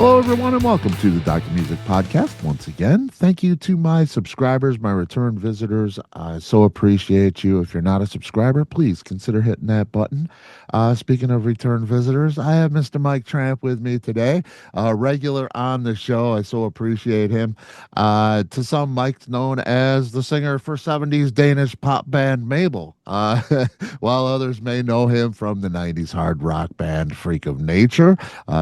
Hello, everyone, and welcome to the Dr. Music Podcast. Once again, thank you to my subscribers, my return visitors. I so appreciate you. If you're not a subscriber, please consider hitting that button. Speaking of return visitors, I have Mr. Mike Tramp with me today, a regular on the show. I so appreciate him. To some, Mike's known as the singer for 70s Danish pop band Mabel, while others may know him from the 90s hard rock band Freak of Nature.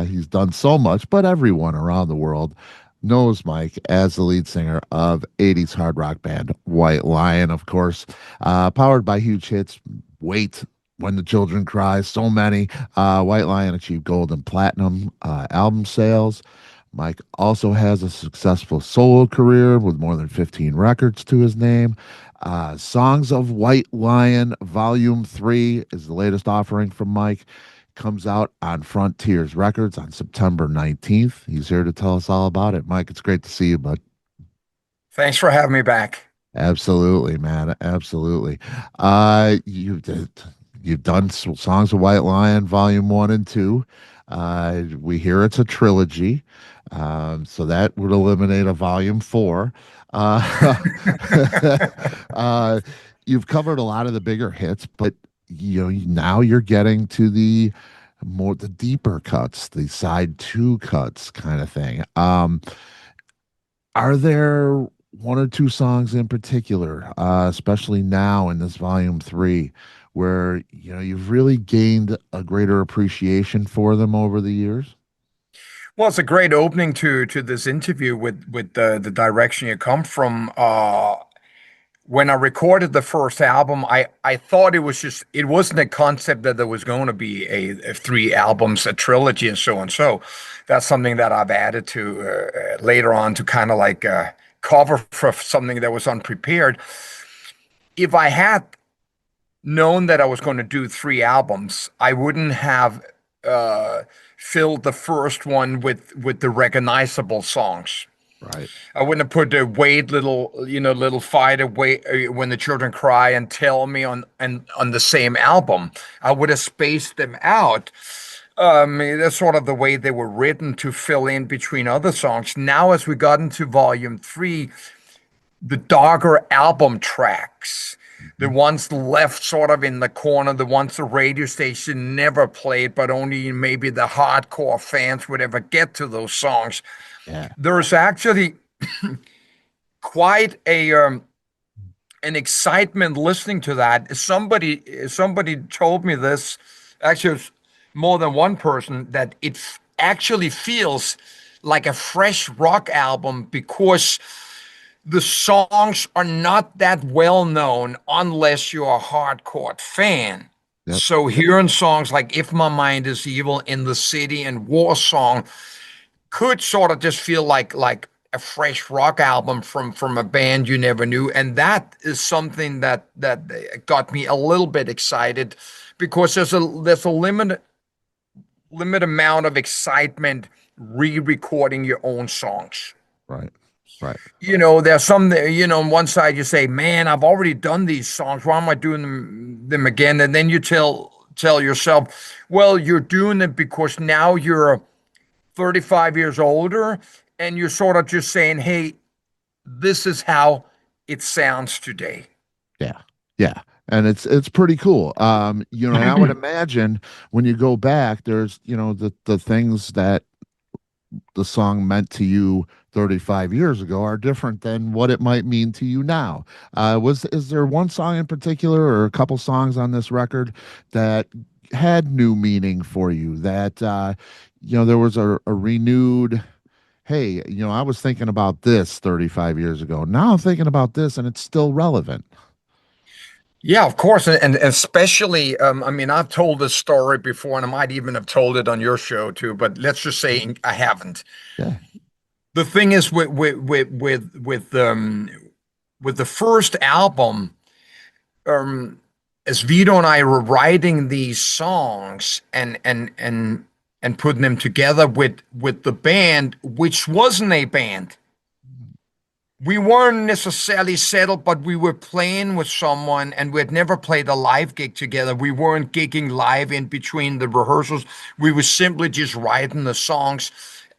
He's done so much, but everyone around the world knows Mike as the lead singer of 80s hard rock band White Lion, of course, powered by huge hits. Wait, When the Children Cry, so many. White Lion achieved gold and platinum album sales. Mike also has a successful solo career with more than 15 records to his name. Songs of White Lion Volume 3 is the latest offering from Mike. Comes out on Frontiers Records on September 19th. He's here to tell us all about it. Mike, it's great to see you, bud. Thanks for having me back. Absolutely, man. Absolutely. You've done Songs of White Lion Volume 1 and 2. We hear it's a trilogy. So that would eliminate a Volume 4. You've covered a lot of the bigger hits, but now you're getting to the deeper cuts, the side two cuts kind of thing. Are there one or two songs in particular, especially now in this volume 3, where you've really gained a greater appreciation for them over the years? Well, it's a great opening to this interview with the direction you come from. When I recorded the first album, I thought it wasn't a concept that there was going to be a 3 albums, a trilogy, and so on. So that's something that I've added to later on to kind of like cover for something that was unprepared. If I had known that I was going to do 3 albums, I wouldn't have filled the first one with the recognizable songs. Right. I wouldn't have put the wait little fight away when the children cry and tell me on the same album. I would have spaced them out. That's sort of the way they were written to fill in between other songs. Now, as we got into volume 3, the darker album tracks, the ones left sort of in the corner, the ones the radio station never played, but only maybe the hardcore fans would ever get to those songs. Yeah. There's actually quite an excitement listening to that. Somebody told me this, actually, it's more than one person, that it actually feels like a fresh rock album because the songs are not that well known unless you're a hardcore fan. Yep. So hearing songs like If My Mind Is Evil, In the City, and War Song could sort of just feel like a fresh rock album from a band you never knew. And that is something that got me a little bit excited, because there's a limited amount of excitement re-recording your own songs. Right. Right. There's some, on one side you say, man, I've already done these songs. Why am I doing them again? And then you tell yourself, well, you're doing it because now you're 35 years older and you're sort of just saying, hey, this is how it sounds today. Yeah. Yeah. And it's pretty cool. And I would imagine when you go back, there's, the things that the song meant to you 35 years ago are different than what it might mean to you now. Is there one song in particular or a couple songs on this record that had new meaning for you, that there was a renewed, hey, I was thinking about this 35 years ago, now I'm thinking about this and it's still relevant? Yeah, of course. And especially, I've told this story before, and I might even have told it on your show too, but let's just say I haven't. Yeah. The thing is with the first album, as Vito and I were writing these songs and putting them together with the band, which wasn't a band. We weren't necessarily settled, but we were playing with someone, and we had never played a live gig together. We weren't gigging live in between the rehearsals. We were simply just writing the songs.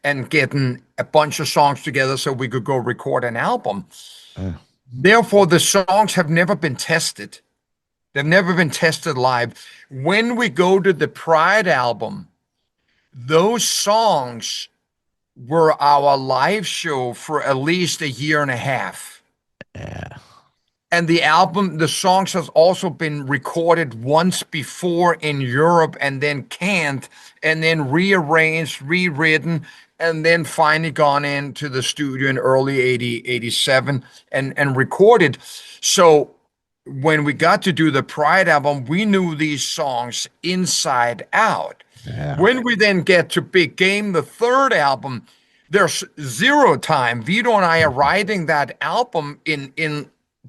and getting a bunch of songs together so we could go record an album. Uh, Therefore, the songs have never been tested. They've never been tested live. When we go to the Pride album, those songs were our live show for at least a year and a half. yeah. And the album, the songs has also been recorded once before in Europe and then canned and then rearranged, rewritten, and then finally gone into the studio in early 87 and recorded. So when we got to do the Pride album, we knew these songs inside out. Yeah. When we then get to Big Game, the third album, there's zero time. Vito and I are writing that album in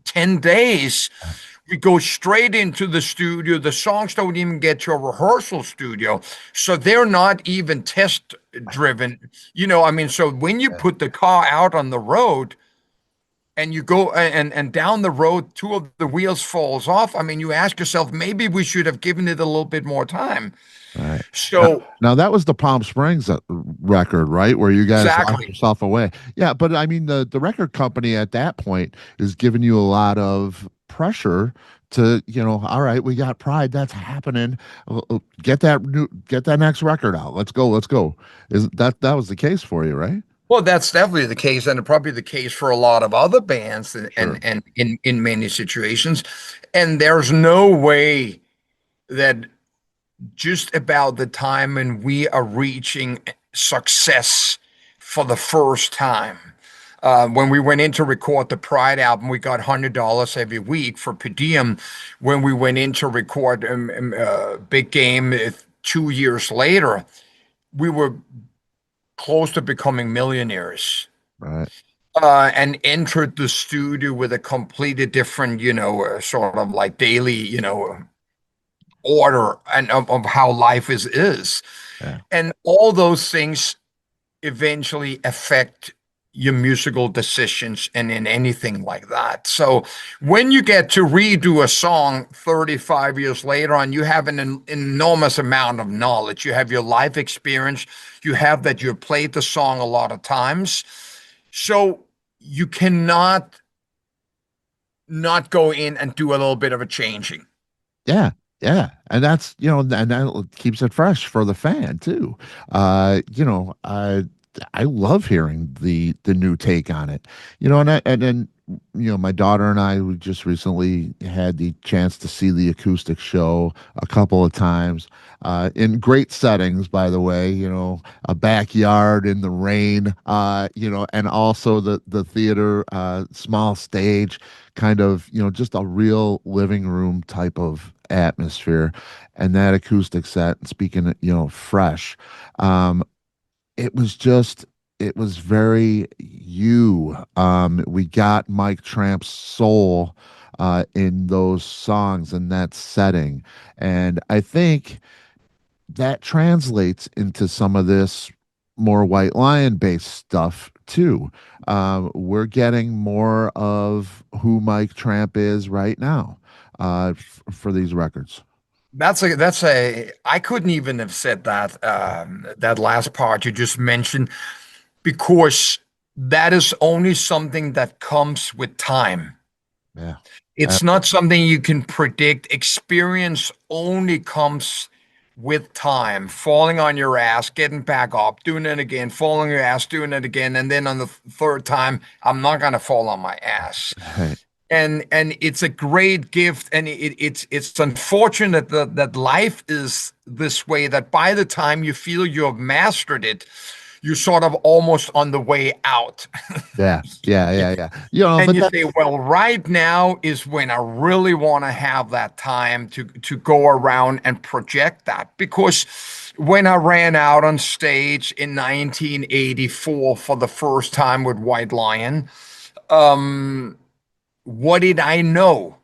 10 days. We go straight into the studio. The songs don't even get to a rehearsal studio. So they're not even test driven. I mean, so when you put the car out on the road and you go and down the road, two of the wheels falls off. I mean, you ask yourself, maybe we should have given it a little bit more time. Right. Now, So now that was the Palm Springs record, right? Where you guys locked exactly. yourself away. Yeah, but I mean the record company at that point is giving you a lot of pressure to, all right, we got Pride, that's happening. Get that next record out. Let's go, let's go. Is that was the case for you, right? Well, that's definitely the case, and probably the case for a lot of other bands, and, Sure. and in many situations. And there's no way that just about the time when we are reaching success for the first time. When we went in to record the Pride album, we got $100 every week for per diem. When we went in to record Big Game 2 years later, we were close to becoming millionaires. Right. And entered the studio with a completely different, sort of like daily, order and of how life is. Yeah. And all those things eventually affect your musical decisions and in anything like that. So when you get to redo a song 35 years later on, you have an enormous amount of knowledge. You have your life experience. You have that you've played the song a lot of times. So you cannot not go in and do a little bit of a changing. Yeah, yeah, and that's and that keeps it fresh for the fan too. I love hearing the new take on it. And then my daughter and I, we just recently had the chance to see the acoustic show a couple of times, in great settings, by the way. A backyard in the rain, and also the theater, small stage, kind of just a real living room type of atmosphere, and that acoustic set. Speaking of, fresh, it was just it was very you. We got Mike Tramp's soul in those songs and that setting, and I think that translates into some of this more White Lion based stuff too. We're getting more of who Mike Tramp is right now, for these records. I couldn't even have said that that last part you just mentioned, because that is only something that comes with time. Yeah. It's not something you can predict. Experience only comes with time. Falling on your ass, getting back up, doing it again, falling on your ass, doing it again, and then on the third time, I'm not gonna fall on my ass. Right. And it's a great gift, and it's unfortunate that life is this way, that by the time you feel you have mastered it, you're sort of almost on the way out. Yeah. Yeah. Yeah. Yeah. And But you that. say, well, right now is when I really want to have that time to go around and project that. Because when I ran out on stage in 1984 for the first time with White Lion, what did I know?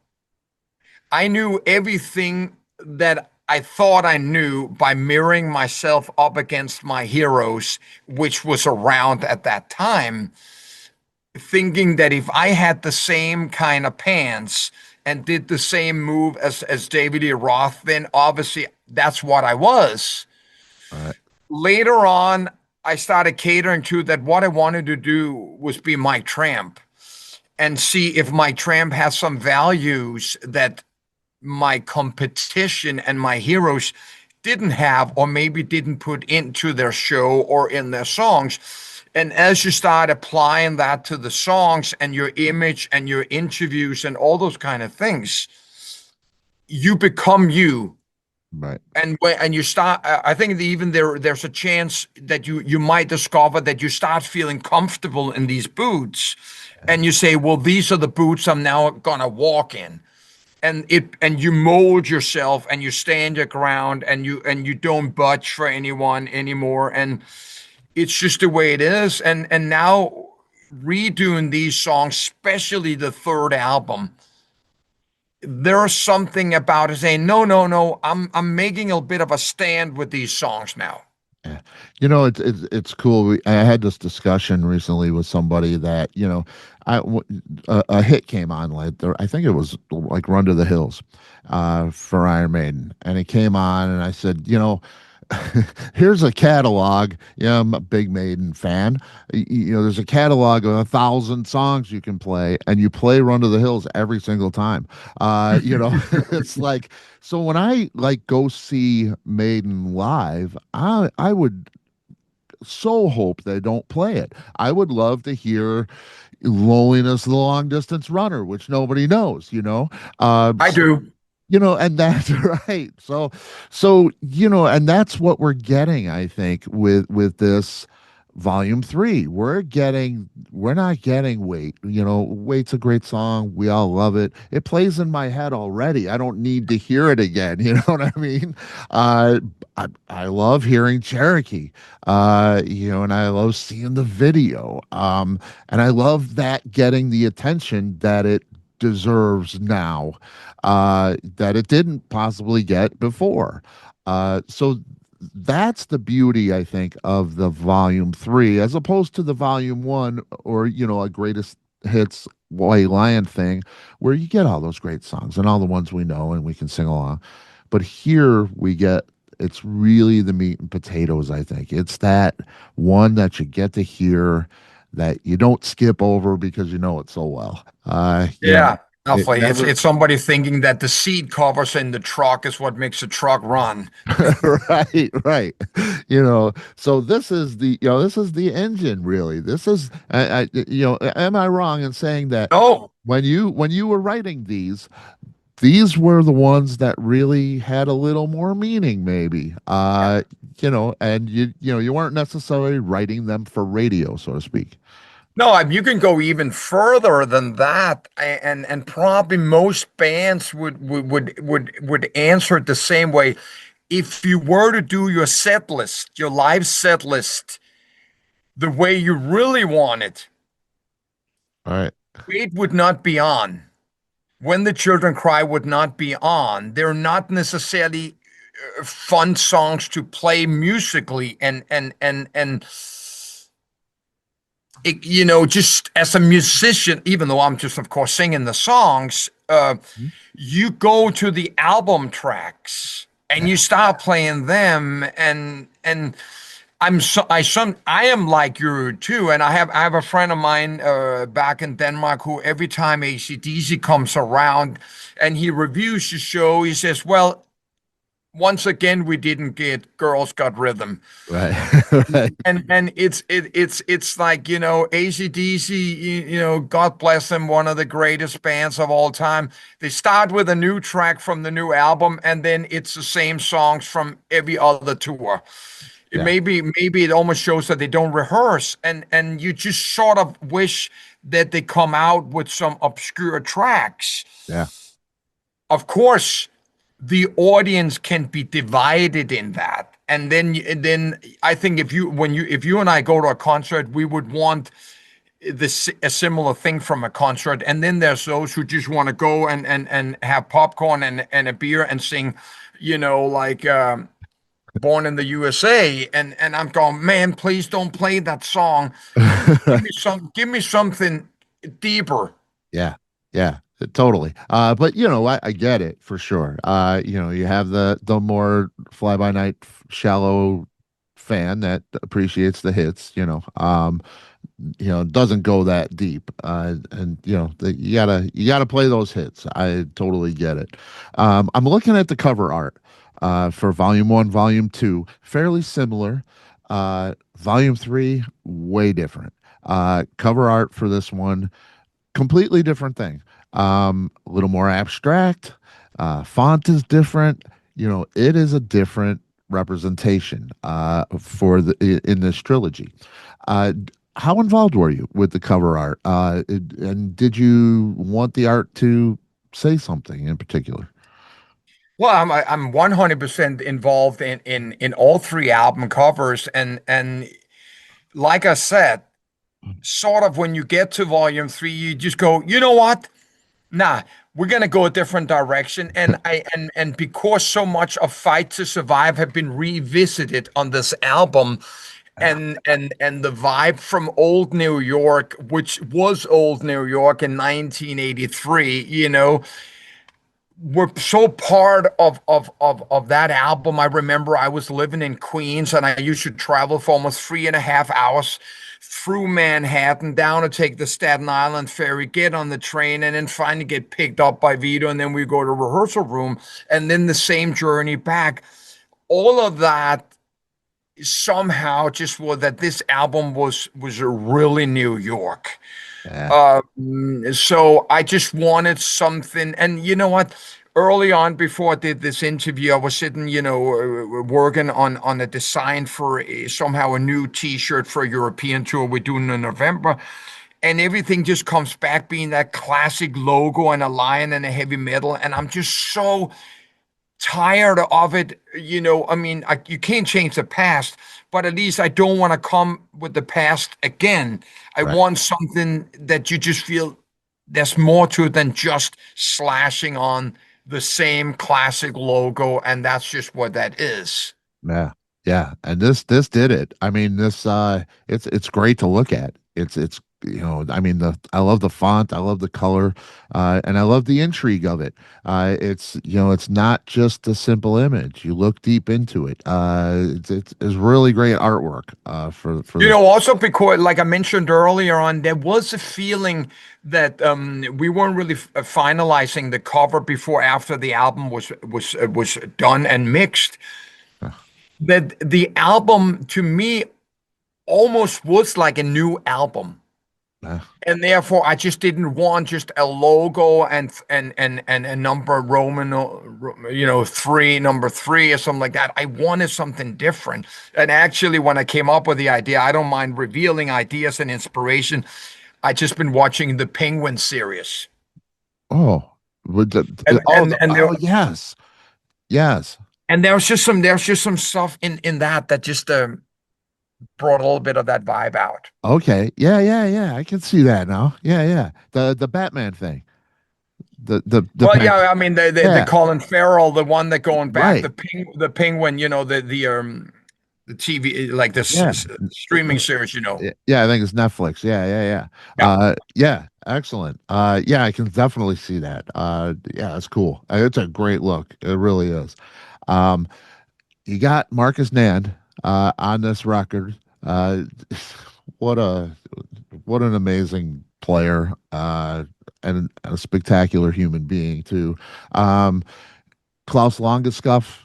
I knew everything that I thought I knew by mirroring myself up against my heroes, which was around at that time, thinking that if I had the same kind of pants and did the same move as David E. Roth, then obviously that's what I was. Right. Later on, I started catering to that. What I wanted to do was be Mike Tramp and see if Mike Tramp has some values that my competition and my heroes didn't have, or maybe didn't put into their show or in their songs. And as you start applying that to the songs and your image and your interviews and all those kind of things, you become you. Right. And you start, I think that even there's a chance that you might discover that you start feeling comfortable in these boots, and you say, well, these are the boots I'm now gonna walk in. And you mold yourself and you stand your ground, and you don't budge for anyone anymore, and it's just the way it is. And now redoing these songs, especially the third album, there's something about it saying, no, no, no, I'm making a bit of a stand with these songs now. Yeah. It's cool. I had this discussion recently with somebody that, a hit came on like there. I think it was like Run to the Hills, for Iron Maiden, and it came on, and I said, here's a catalog. Yeah, I'm a big Maiden fan. There's a catalog of 1,000 songs you can play, and you play Run to the Hills every single time. It's like, so when I like go see Maiden live, I would so hope they don't play it. I would love to hear Loneliness of the Long Distance Runner, which nobody knows, I so do. and that's right. And that's what we're getting, I think, with this volume 3. We're not getting Wait. Wait's a great song. We all love it. It plays in my head already. I don't need to hear it again. You know what I mean? Uh I love hearing Cherokee. And I love seeing the video. And I love that getting the attention that it deserves now, that it didn't possibly get before. So that's the beauty, I think, of the volume 3, as opposed to the volume 1, or, a greatest hits White Lion thing, where you get all those great songs and all the ones we know and we can sing along. But here we get, it's really the meat and potatoes, I think. It's that one that you get to hear, that you don't skip over because you know it so well. Yeah, It definitely. It's never. it's somebody thinking that the seat covers in the truck is what makes the truck run. Right, right. So this is the engine, really. This is, am I wrong in saying that No, when you were writing these were the ones that really had a little more meaning, maybe. And you weren't necessarily writing them for radio, so to speak. no, you can go even further than that, and probably most bands would answer it the same way. If you were to do your set list, your live set list, the way you really want it, All right. Wait would not be on. When the Children Cry would not be on. They're not necessarily fun songs to play musically, and just as a musician, even though I'm just of course singing the songs, you go to the album tracks and you Yeah. start playing them, and I am like you too, and I have a friend of mine back in Denmark who every time AC/DC comes around and he reviews the show, he says, well, once again we didn't get Girls Got Rhythm. Right. Right. And it's like, AC/DC, God bless them, one of the greatest bands of all time. They start with a new track from the new album, and then it's the same songs from every other tour. It Yeah. maybe it almost shows that they don't rehearse, and you just sort of wish that they come out with some obscure tracks. Yeah. Of course, the audience can be divided in that. And then I think if you and I go to a concert, we would want a similar thing from a concert. And then there's those who just want to go and have popcorn and a beer and sing, like Born in the USA. And I'm going, man, please don't play that song. Give me something deeper. Yeah, yeah, totally. But I get it for sure. You have the more fly by night, shallow fan that appreciates the hits, doesn't go that deep. And you gotta play those hits. I totally get it. I'm looking at the cover art for Volume One, Volume Two, fairly similar. Volume Three, way different. Cover art for this one, completely different thing. A little more abstract. Font is different. It is a different representation for in this trilogy. Uh, how involved were you with the cover art? And did you want the art to say something in particular? Well, I'm 100% involved in all three album covers, and like I said, sort of when you get to volume three, you just go, you know what? Nah, we're gonna go a different direction. And because so much of Fight to Survive have been revisited on this album, and the vibe from old New York, which was old New York in 1983, were so part of that album. I remember I was living in Queens and I used to travel for almost 3.5 hours through Manhattan down to take the Staten Island ferry, get on the train, and then finally get picked up by Vito, and then we go to rehearsal room, and then the same journey back. All of that somehow just was that this album was really New York. Yeah, So I just wanted something. And you know what? Early on, before I did this interview, I was sitting, working on a design for somehow a new T-shirt for a European tour we're doing in November. And everything just comes back being that classic logo and a lion and a heavy metal. And I'm just so tired of it. I mean, you can't change the past, but at least I don't want to come with the past again. I right. want something that you just feel there's more to it than just slashing on the same classic logo, and that's just what that is. Yeah. Yeah. And this did it. I mean, it's great to look at. It's I mean I love the font, I love the color, and I love the intrigue of it. It's not just a simple image. You look deep into it. It's really great artwork for this. Also because, like I mentioned earlier on, there was a feeling that we weren't really finalizing the cover before after the album was done and mixed. That the album to me almost was like a new album. Uh, And therefore, I just didn't want just a logo and a number Roman, number three or something like that. I wanted something different. And actually, when I came up with the idea, I don't mind revealing ideas and inspiration. I just been watching the Penguin series, oh, and oh, and and there oh, yes, yes. and there's just some stuff in that just brought a little bit of that vibe out. Okay. Yeah, yeah, yeah. I can see that now. Yeah, yeah. The Batman thing. The Well, pen. yeah, I mean the Yeah. Colin Farrell, the one that going back, Right. the Penguin, the TV, like this Yeah. streaming series, Yeah, I think it's Netflix. Yeah, yeah, yeah. Yeah. Yeah, excellent. Yeah, I can definitely see that. Yeah, it's cool. It's a great look. It really is. Um, you got Marcus Nand on this record. What a what an amazing player and a spectacular human being too. Um, Klaus Longescuff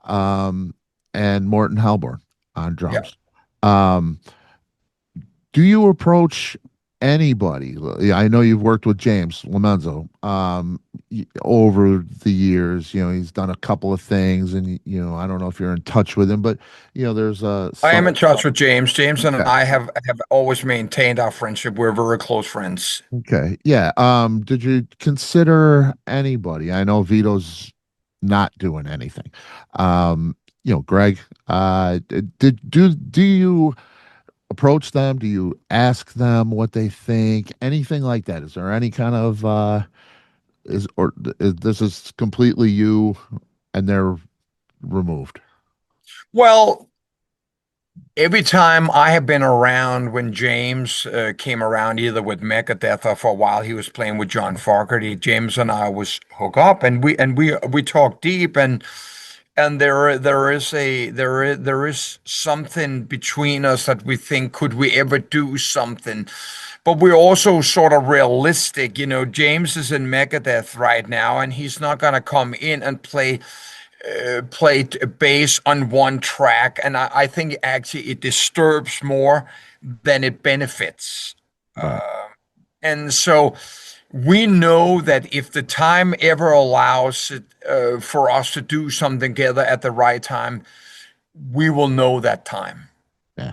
and Morton Halborn on Yeah. drums. Um, do you approach anybody? I know you've worked with James Lomenzo over the years. He's done a couple of things, and I don't know if you're in touch with him, but there's I am some. in touch with James. James and Yeah. I have always maintained our friendship. We're very close friends. Okay. Yeah. Did you consider anybody? I know Vito's not doing anything. Greg, do you approach them? Do you ask them what they think? Anything like that? Is there any kind of this is completely you and they're removed? Well, every time I have been around when James came around, either with Megadeth or for a while he was playing with John Fogerty, James and I was hook up, and we talked deep, and and there is something between us that we think, could we ever do something? But we're also sort of realistic. James is in Megadeth right now, and he's not gonna come in and play bass on one track. And I think actually it disturbs more than it benefits. Right. And so we know that if the time ever allows it, for us to do something together at the right time, we will know that time. Yeah.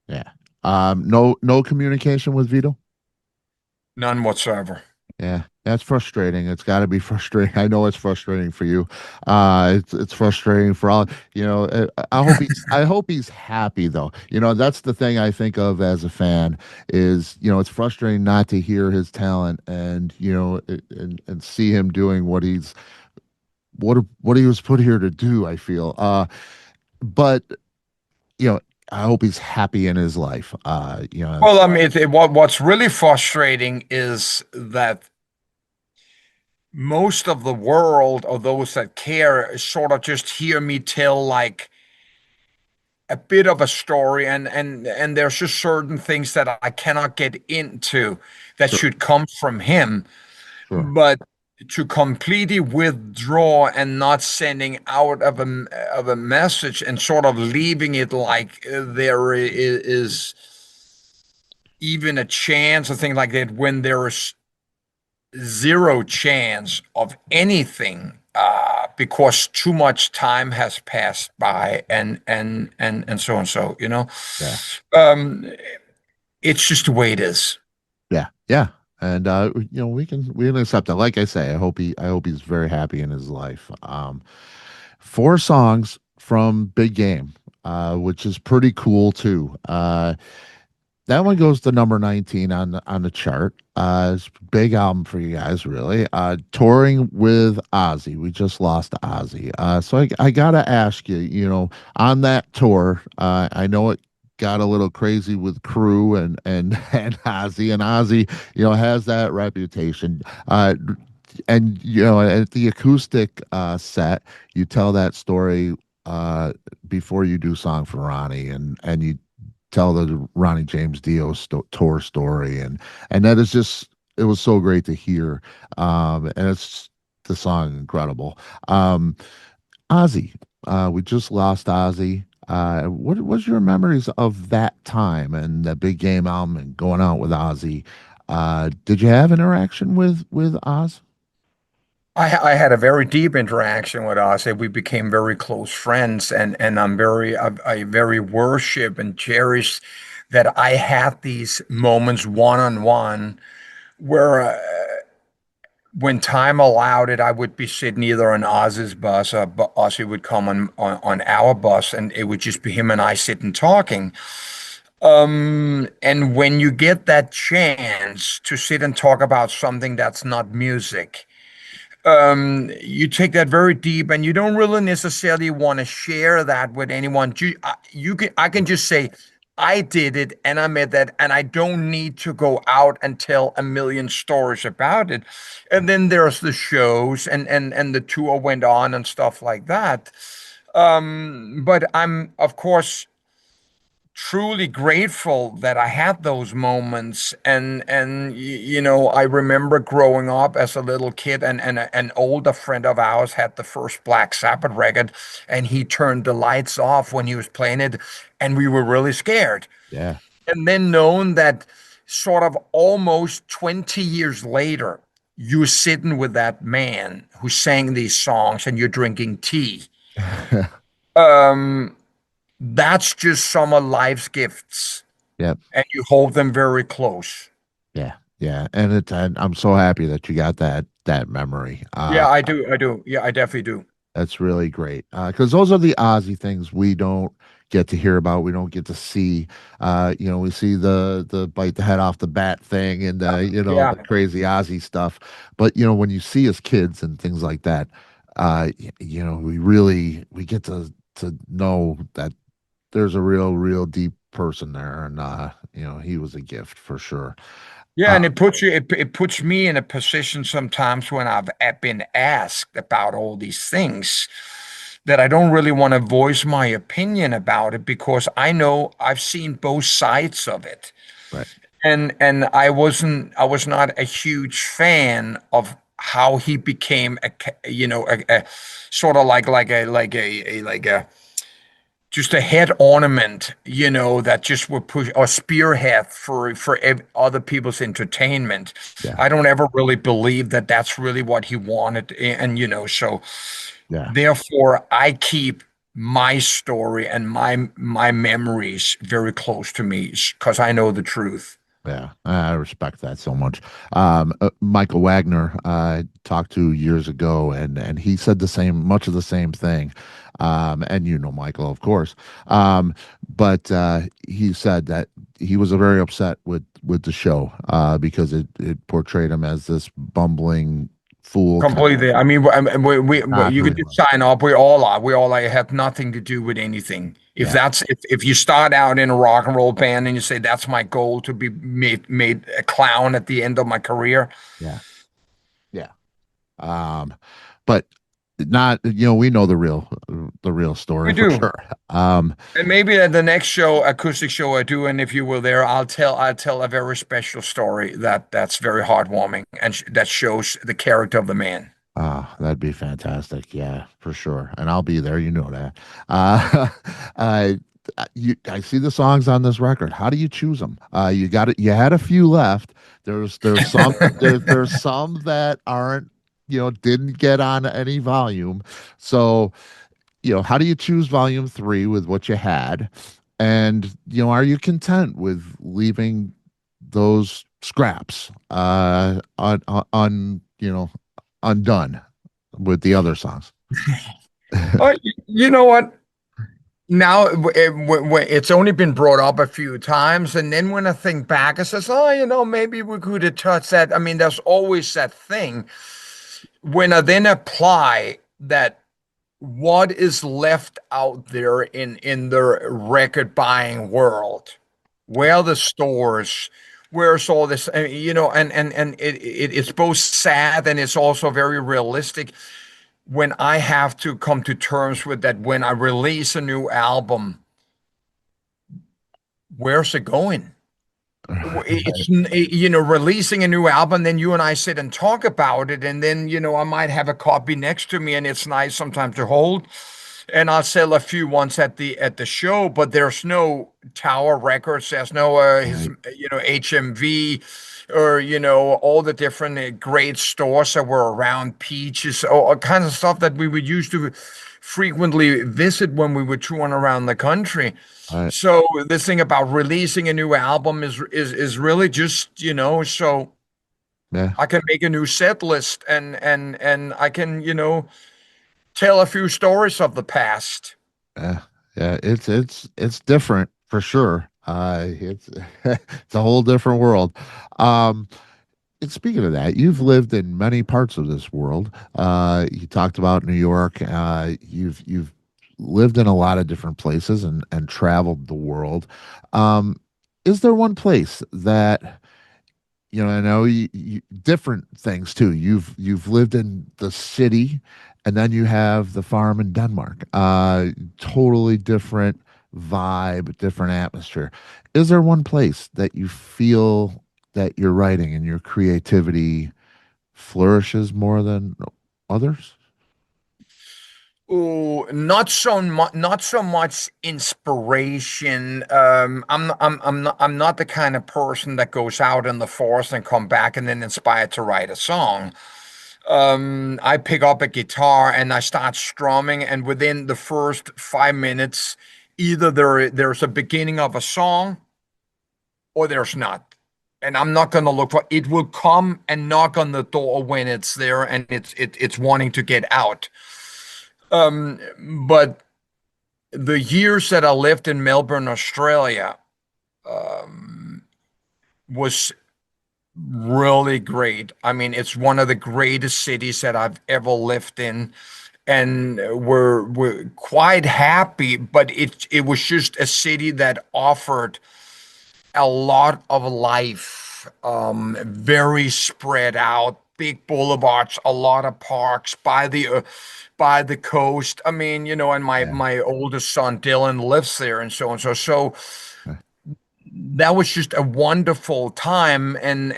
Yeah. No communication with Vito. None whatsoever. Yeah, that's frustrating. It's got to be frustrating. I know it's frustrating for you. It's frustrating for all. I hope he's happy though. That's the thing I think of as a fan is it's frustrating not to hear his talent and and see him doing what he was put here to do. I feel. But you know I hope he's happy in his life. Well, I mean, what's really frustrating is that most of the world, or those that care, sort of just hear me tell like a bit of a story, and there's just certain things that I cannot get into that Sure, should come from him. sure. But to completely withdraw and not sending out of a message and sort of leaving it like there is even a chance or thing like that, when there is zero chance of anything, because too much time has passed by, and so and so, Yeah. um it's just the way it is. Yeah, yeah, and we can accept that. Like I say, I hope he's very happy in his life. Four songs from Big Game, which is pretty cool too. That one goes to number 19 on the chart. It's a big album for you guys, really. Touring with Ozzy. We just lost Ozzy. So I gotta ask you, on that tour, I know it got a little crazy with crew and Ozzy, and Ozzy, has that reputation. And at the acoustic set, you tell that story before you do Song for Ronnie, and you tell the Ronnie James Dio tour story, and that is just it was so great to hear, and it's the song incredible. Ozzy, we just lost Ozzy. What was your memories of that time and the Big Game album and going out with Ozzy? Did you have interaction with Oz? I had a very deep interaction with Ozzy. We became very close friends, and I very worship and cherish that I had these moments one on one where, when time allowed it, I would be sitting either on Ozzy's bus, or Ozzy would come on our bus, and it would just be him and I sitting talking. And when you get that chance to sit and talk about something that's not music, you take that very deep, and you don't really necessarily want to share that with anyone. I can just say I did it and I made that, and I don't need to go out and tell a million stories about it. And then there's the shows, and the tour went on and stuff like that. But I'm, of course, truly grateful that I had those moments. And I remember growing up as a little kid, and an older friend of ours had the first Black Sabbath record, and he turned the lights off when he was playing it, and we were really scared. Yeah. And then knowing that sort of almost 20 years later, you're sitting with that man who sang these songs and you're drinking tea. Um, that's just some of life's gifts, Yep. and you hold them very close. Yeah. Yeah. And I'm so happy that you got that memory. Yeah, I do. I do. Yeah, I definitely do. That's really great because those are the Ozzy things we don't get to hear about. We don't get to see. We see the bite the head off the bat thing and Yeah. the crazy Ozzy stuff. But when you see his kids and things like that, we get to know that there's a real deep person there, and he was a gift for sure. Yeah, Uh, and it puts me in a position sometimes when I've been asked about all these things. that I don't really want to voice my opinion about it because I know I've seen both sides of it. Right. And I was not a huge fan of how he became a sort of like a just a head ornament, that just would push or spearhead for other people's entertainment. Yeah. I don't ever really believe that that's really what he wanted, and so Yeah. therefore I keep my story and my memories very close to me because I know the truth. Yeah, I respect that so much. Michael Wagner, I talked to years ago, and he said the same, much of the same thing. And you know Michael, of course. But he said that he was very upset with the show because it portrayed him as this bumbling fool, kind Completely. I mean, of not you who could he just was. sign up. We all are. We all have nothing to do with anything. Yeah, If you start out in a rock and roll band and you say that's my goal to be made a clown at the end of my career, yeah, yeah. Um, but not, we know the real we story for do. sure. Um, And maybe at the next show, acoustic show I do, and if you were there, I'll tell a very special story that's very heartwarming and that shows the character of the man. that'd be fantastic. Yeah, for sure. And I'll be there. You know that. Uh, uh, I see the songs on this record. How do you choose them? You got it. You had a few left. There's some there's some that aren't, didn't get on any volume. So, how do you choose volume three with what you had? And, are you content with leaving those scraps undone with the other songs? Oh, you know what? Now it's only been brought up a few times, and then when I think back, I says, "Oh, maybe we could have touched that." I mean, there's always that thing when I then apply that what is left out there in the record buying world, where are the stores, where's all this, and it's both sad and it's also very realistic when I have to come to terms with that when I release a new album, where's it going? It's releasing a new album, then you and I sit and talk about it, and then I might have a copy next to me, and it's nice sometimes to hold, and I'll sell a few ones at the show, but there's no Tower Records, there's no Right. HMV, or all the different great stores that were around, Peaches, all kinds of stuff that we would used to frequently visit when we were touring around the country. Right. So this thing about releasing a new album is really just, so Yeah. I can make a new set list and I can, tell a few stories of the past. Yeah. Yeah. It's different for sure. It's it's a whole different world. Um, and speaking of that, you've lived in many parts of this world. You talked about New York. You've lived in a lot of different places and traveled the world. Um, is there one place that, I know different things too. You've lived in the city, and then you have the farm in Denmark. Totally different vibe, different atmosphere. Is there one place that you feel that your writing and your creativity flourishes more than others? Oh, not so much inspiration. I'm not the kind of person that goes out in the forest and come back and then inspired to write a song. I pick up a guitar and I start strumming, and within the first 5 minutes, either there's a beginning of a song or there's not. And I'm not gonna look for it will come and knock on the door when it's there and it's wanting to get out. But the years that I lived in Melbourne, Australia, um, was really great. I mean, it's one of the greatest cities that I've ever lived in, and we're quite happy. But it was just a city that offered a lot of life, very spread out. big boulevards, a lot of parks by the coast. I mean, and Yeah. my oldest son Dylan lives there, and so on. So that was just a wonderful time, and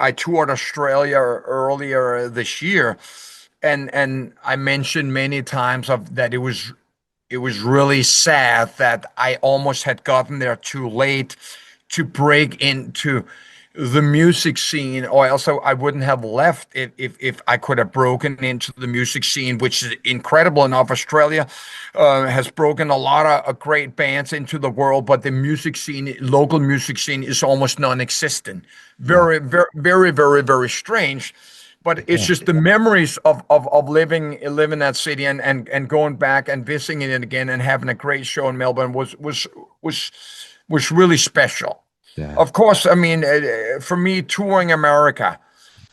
I toured Australia earlier this year, and I mentioned many times of that it was really sad that I almost had gotten there too late to break into the music scene, or else I wouldn't have left if I could have broken into the music scene, which is incredible enough. Australia has broken a lot of great bands into the world, but the music scene, local music scene, is almost non-existent. Wow. Very, very, very, very, very strange. But it's Yeah. just the memories of living that city and going back and visiting it again and having a great show in Melbourne was was really special. Yeah. Of course, I mean, for me, touring America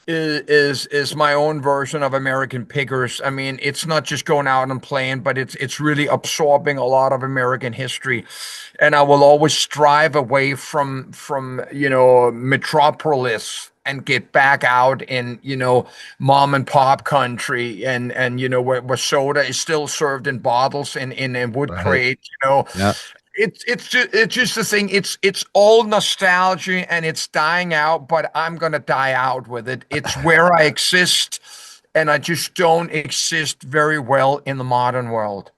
is my own version of American Pickers. I mean, it's not just going out and playing, but it's really absorbing a lot of American history. And I will always strive away from metropolis and get back out in mom and pop country and where soda is still served in bottles in wood Right. crate. Yeah. It's just the thing. It's all nostalgia and it's dying out, but I'm gonna die out with it. It's where I exist, and I just don't exist very well in the modern world.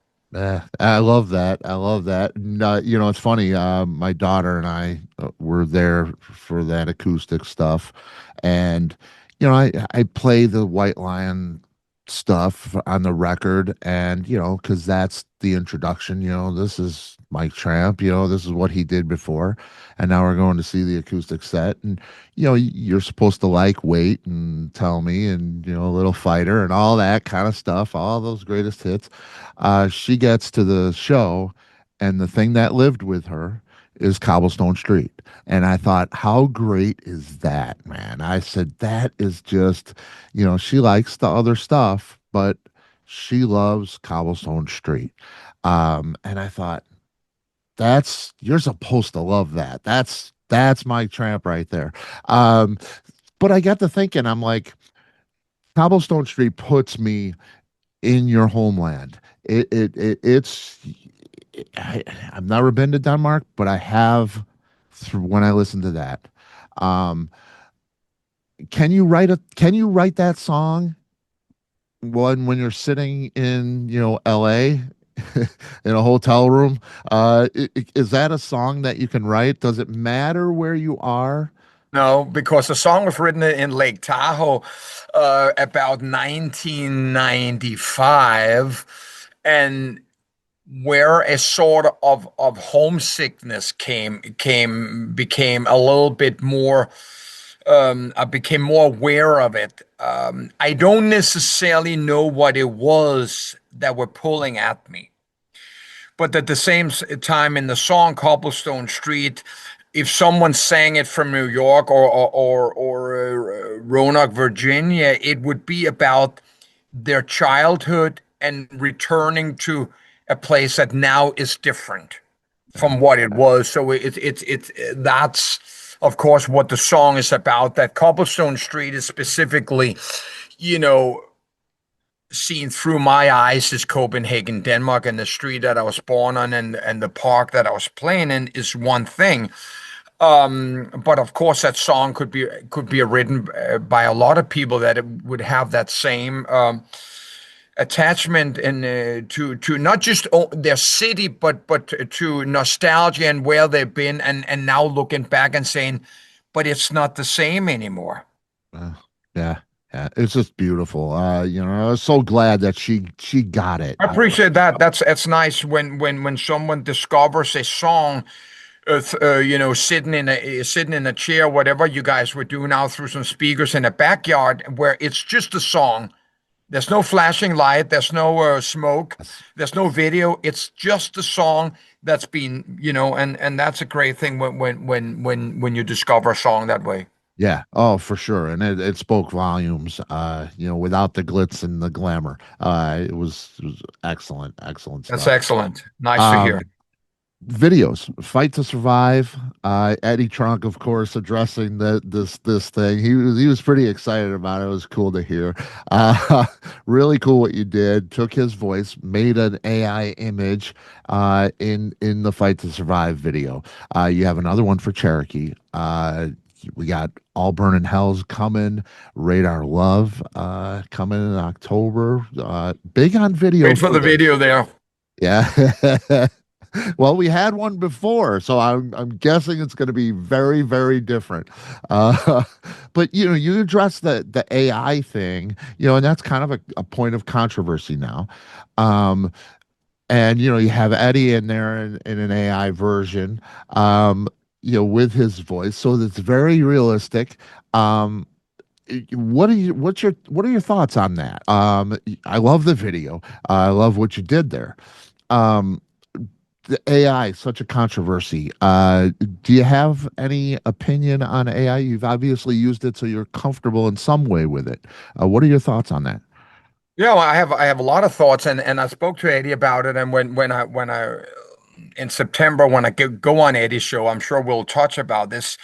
I love that. I love that. And, it's funny. My daughter and I were there for that acoustic stuff, and I play the White Lion stuff on the record, and because that's the introduction. This is Mike Tramp. This is what he did before, and now we're going to see the acoustic set, and you're supposed to like wait and tell me, and Little Fighter and all that kind of stuff, all those greatest hits. She gets to the show, and the thing that lived with her is Cobblestone Street. And I thought, how great is that, man? I said, that is just, she likes the other stuff, but she loves Cobblestone Street. And I thought, you're supposed to love that. That's Mike Tramp right there. Um, but I got to thinking, I'm like, Cobblestone Street puts me in your homeland. I've never been to Denmark, but I have through when I listen to that. Um, can you write that song when you're sitting in, LA in a hotel room? Is that a song that you can write? Does it matter where you are? No, because the song was written in Lake Tahoe about 1995, and where a sort of homesickness became a little bit more. I became more aware of it. I don't necessarily know what it was that were pulling at me, but at the same time, in the song "Cobblestone Street," if someone sang it from New York or Roanoke, Virginia, it would be about their childhood and returning to a place that now is different Uh, from what it was. So it's that's of course what the song is about. That Cobblestone Street is specifically, you know, seen through my eyes is Copenhagen, Denmark, and the street that I was born on and the park that I was playing in is one thing. But of course, that song could be written by a lot of people that it would have that same attachment and to not just their city, but to nostalgia and where they've been, and now looking back and saying, but it's not the same anymore. uh, yeah, yeah, it's just beautiful. I was so glad that she got it. I appreciate that. That's nice when someone discovers a song, sitting in a chair, whatever you guys were doing out through some speakers in a backyard, where it's just a song. There's no flashing light. There's no smoke. Yes. There's no video. It's just the song that's been, and that's a great thing when you discover a song that way. Yeah, oh, for sure. And it spoke volumes, without the glitz and the glamour. It was excellent, excellent That's stuff. excellent. Nice to hear. Um, videos, Fight to Survive. Eddie Trunk, of course, addressing this thing. He was pretty excited about it. It was cool to hear. Really cool what you did. Took his voice, made an AI image in the Fight to Survive video. You have another one for Cherokee. We got All Burning Hells coming, Radar Love coming in October. Big on video Wait for for the this. video there. Yeah. Well, we had one before, so I'm guessing it's going to be very, very different. Uh, but you address the AI thing, and that's kind of a point of controversy now. Um, and you have Eddie in there in an AI version, with his voice, so it's very realistic. Um, what are your thoughts on that? I love the video. I love what you did there. Um, the AI, such a controversy. Do you have any opinion on AI? You've obviously used it, so you're comfortable in some way with it. What are your thoughts on that? Yeah, well, I have a lot of thoughts, and I spoke to Eddie about it, and when I in September when I go on Eddie's show, I'm sure we'll touch about this.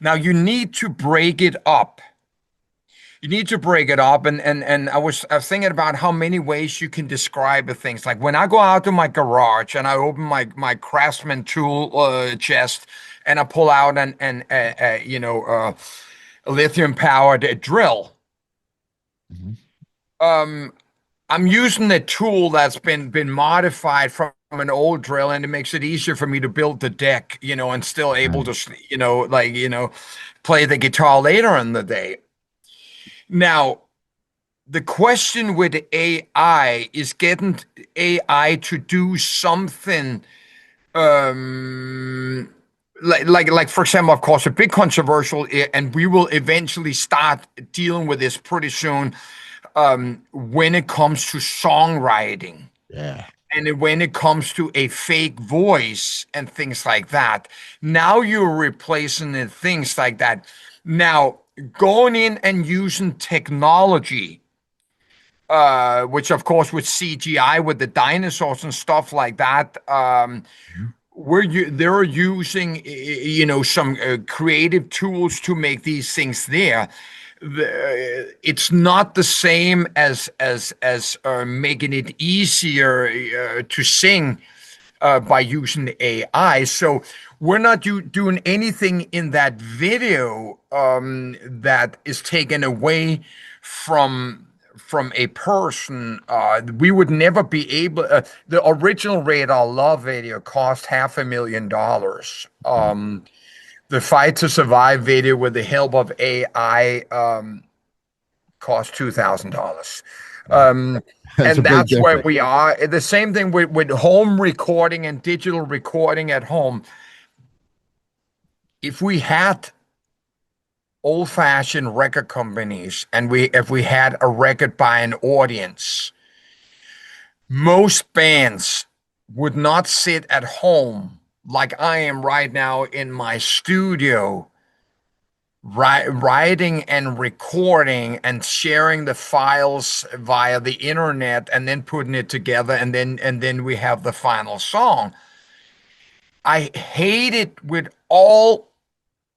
Now you need to break it up. You need to break it up, and I was thinking about how many ways you can describe the things. Like when I go out to my garage and I open my Craftsman tool chest and I pull out a lithium powered drill. Mhm. Um, I'm using a tool that's been modified from an old drill, and it makes it easier for me to build the deck, and still able Right. to, play the guitar later in the day. Now, the question with AI is getting AI to do something, um, like for example, of course, a big controversial, and we will eventually start dealing with this pretty soon, when it comes to songwriting. Yeah. And when it comes to a fake voice and things like that, now you're replacing the things like that. Now, going in and using technology, which of course with CGI, with the dinosaurs and stuff like that, Mhm. they're using some creative tools to make these things there. It's not the same as making it easier to sing by using the AI. So we're not doing anything in that video that is taken away from a person. We would never be able. The original Radar Love video cost $500,000. Right. The Fight to Survive video with the help of AI cost $2,000. Wow. Um, That's a and big that's where difference. we are. The same thing with home recording and digital recording at home. If we had old-fashioned record companies and if we had a record by an audience, most bands would not sit at home like I am right now in my studio, writing and recording and sharing the files via the internet and then putting it together, and then we have the final song. I hate it with all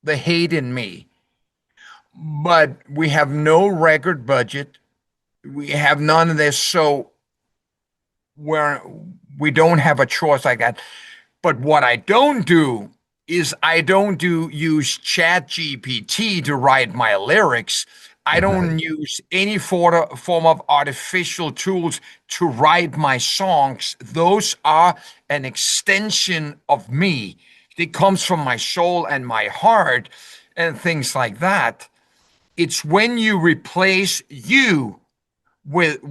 the hate in me, but we have no record budget. We have none of this, so we're we don't have a choice like that. But what I don't do is I don't do use Chat GPT to write my lyrics. I Right. don't use any form of artificial tools to write my songs. Those are an extension of me. It comes from my soul and my heart and things like that. It's when you replace you with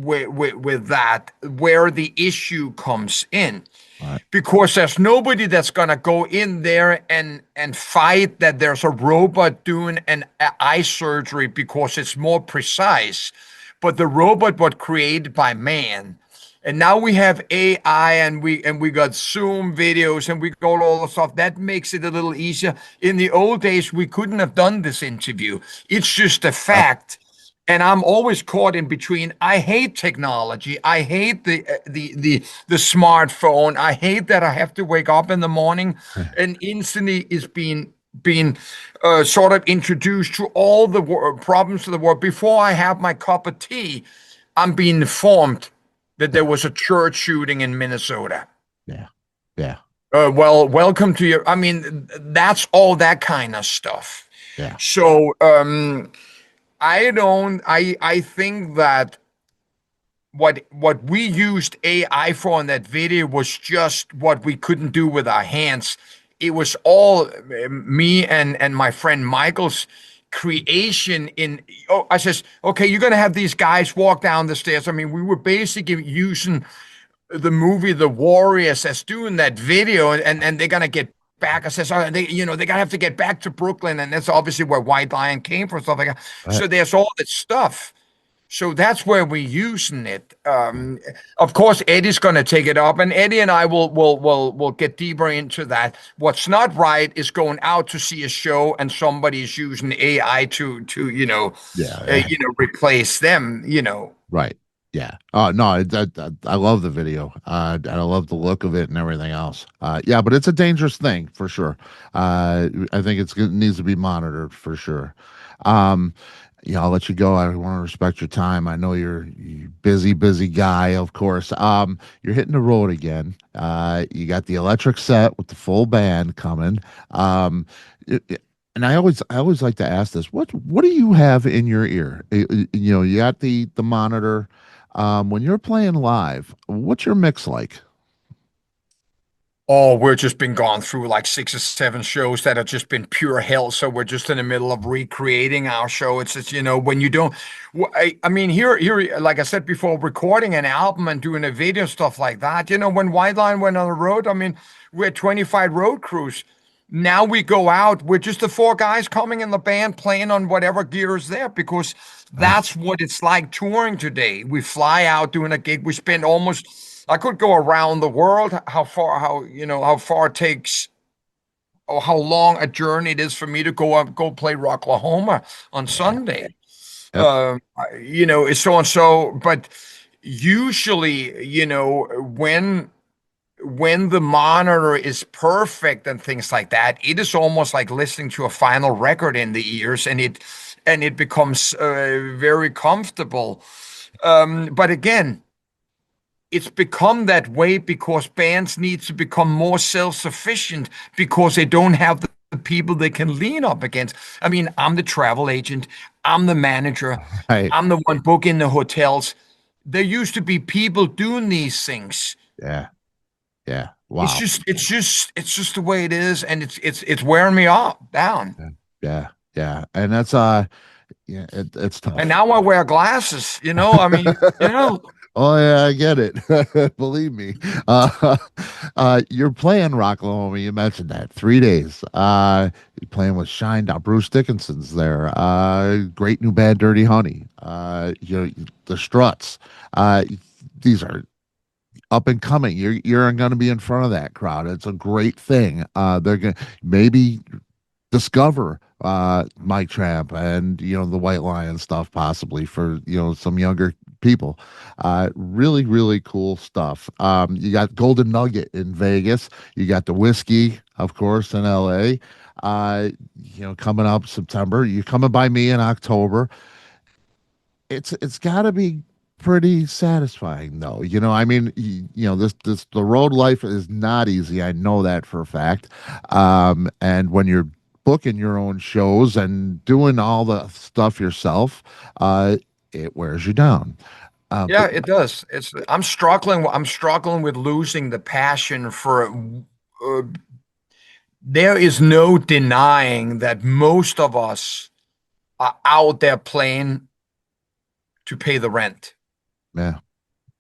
that where the issue comes in, Right. because there's nobody that's gonna go in there and fight that there's a robot doing an eye surgery because it's more precise. But the robot was created by man. And now we have AI, and we got Zoom videos, and we got all the stuff that makes it a little easier. In the old days, we couldn't have done this interview. It's just a Right. fact. and I'm always caught in between. I hate technology. I hate the smartphone. I hate that I have to wake up in the morning and instantly is being sort of introduced to all the problems of the world. Before I have my cup of tea, I'm being informed that there Yeah, was a church shooting in Minnesota. yeah, yeah, Well, welcome to your. I mean, that's all that kind of stuff. yeah. So, I don't. I think that what we used AI for in that video was just what we couldn't do with our hands. It was all me and my friend Michael's creation in. Oh, I says, okay, you're gonna have these guys walk down the stairs. I mean, we were basically using the movie The Warriors as doing that video, and they're gonna get back. I says, oh, they're gonna have to get back to Brooklyn, and that's obviously where White Lion came from, stuff like that. Right. So there's all that stuff. So that's where we're using it. Yeah. Of course, Eddie's going to take it up, and Eddie and I will get deeper into that. What's not right is going out to see a show and somebody's using AI to Yeah. replace them. Right. Yeah. Oh no, I love the video. And I love the look of it and everything else. Yeah, but it's a dangerous thing for sure. I think it needs to be monitored for sure. Um, yeah, I'll let you go. I want to respect your time. I know you're busy, busy guy, of course. You're hitting the road again. You got the electric set with the full band coming. And I always like to ask this: what do you have in your ear? You got the monitor. When you're playing live, what's your mix like? Oh, we've just been gone through like 6 or 7 shows that have just been pure hell. So we're just in the middle of recreating our show. It's just, when you don't, I mean, here, like I said before, recording an album and doing a video, stuff like that. When White Line went on the road, I mean, we had 25 road crews. Now we go out, we're just the 4 guys coming in the band playing on whatever gear is there because Nice. that's what it's like touring today. We fly out doing a gig. We spend almost, I could go around the world. How far it takes, or how long a journey it is for me to go play Rocklahoma on Yeah. Sunday. Yep. It's so and so. But usually, when the monitor is perfect and things like that, it is almost like listening to a final record in the ears, and it becomes very comfortable. But again, it's become that way because bands need to become more self-sufficient because they don't have the people they can lean up against. I mean, I'm the travel agent, I'm the manager, Right. I'm the one booking the hotels. There used to be people doing these things. Yeah. Yeah. It's Wow. just it's just the way it is, and it's wearing me off down. Yeah. Yeah. Yeah. And that's yeah, it's And tough. now I wear glasses, I mean, Oh yeah, I get it. Believe me. You're playing Rocklahoma. You mentioned that 3 days. You're playing with Shine. Now Bruce Dickinson's there. Great new band, Dirty Honey. The Struts. These are up and coming. You're going to be in front of that crowd. It's a great thing. They're going to maybe discover Mike Tramp and the White Lion stuff possibly for some younger people. Really, really cool stuff. You got Golden Nugget in Vegas. You got the Whiskey, of course, in LA. Coming up September. You're coming by me in October. It's got to be pretty satisfying though. I mean, this the road life is not easy. I know that for a fact. And when you're booking your own shows and doing all the stuff yourself, it wears you down. yeah, But it does. I'm struggling with losing the passion for there is no denying that most of us are out there playing to pay the rent. yeah,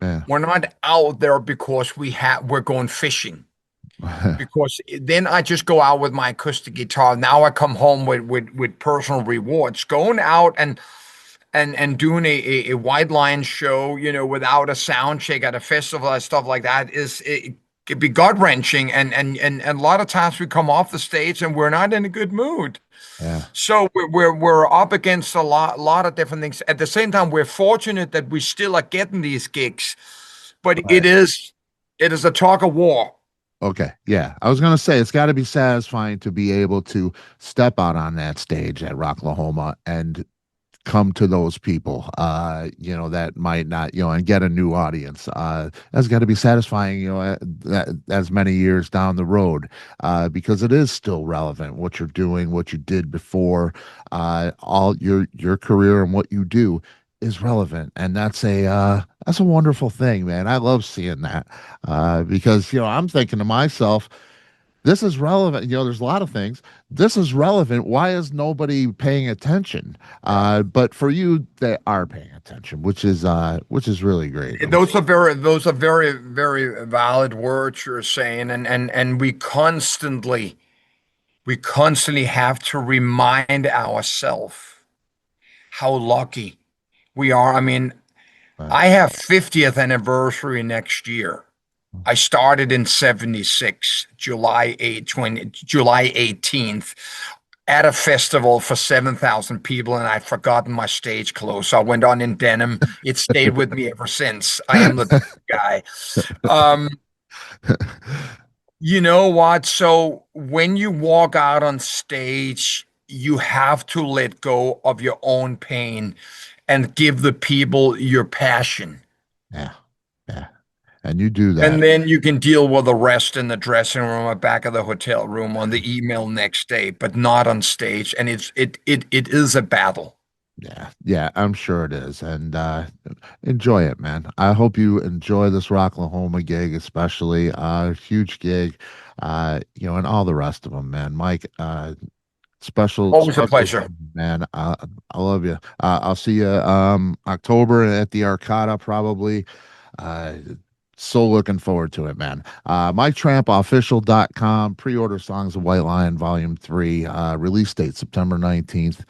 yeah, We're not out there because we're going fishing. Because then I just go out with my acoustic guitar. Now I come home with personal rewards. Going out and doing a wide line show, without a sound check at a festival and stuff like that can be gut-wrenching, and a lot of times we come off the stage and we're not in a good mood. Yeah. So we're up against a lot of different things. At the same time, we're fortunate that we still are getting these gigs, but Right. it is a tug of war. Okay. Yeah. I was gonna say it's got to be satisfying to be able to step out on that stage at Rocklahoma and come to those people, that might not, and get a new audience. That's got to be satisfying, as many years down the road, because it is still relevant what you're doing, what you did before, all your career and what you do is relevant, and that's a wonderful thing, man. I love seeing that, because I'm thinking to myself, this is relevant. There's a lot of things. This is relevant. Why is nobody paying attention? Yeah. But for you, they are paying attention, which is really great. Those are very valid words you're saying, and we constantly have to remind ourselves how lucky we are. I mean, Right. I have 50th anniversary next year. I started in 76, July 18th at a festival for 7,000 people, and I'd forgotten my stage clothes. So I went on in denim. It stayed with me ever since. I am the guy. Um, you know what? So when you walk out on stage, you have to let go of your own pain and give the people your passion. Yeah, yeah, and you do And that. then you can deal with the rest in the dressing room or back of the hotel room on the email next day, but not on stage. And it is a battle. Yeah, yeah, I'm sure it is, and enjoy it, man. I hope you enjoy this Rocklahoma gig, especially huge gig, and all the rest of them, man. Mike, special, Always a special, pleasure. man. I love you. I'll see you October at the Arcada probably. Uh, so looking forward to it, man. MikeTrampOfficial.com. Pre-order Songs of White Lion Volume 3. Release date September 19th.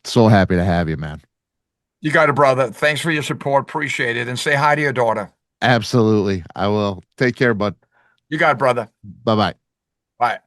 So happy to have you, man. You got it, brother. Thanks for your support. Appreciate it. And say hi to your daughter. Absolutely. I will. Take care, bud. You got it, brother. Bye bye. Bye.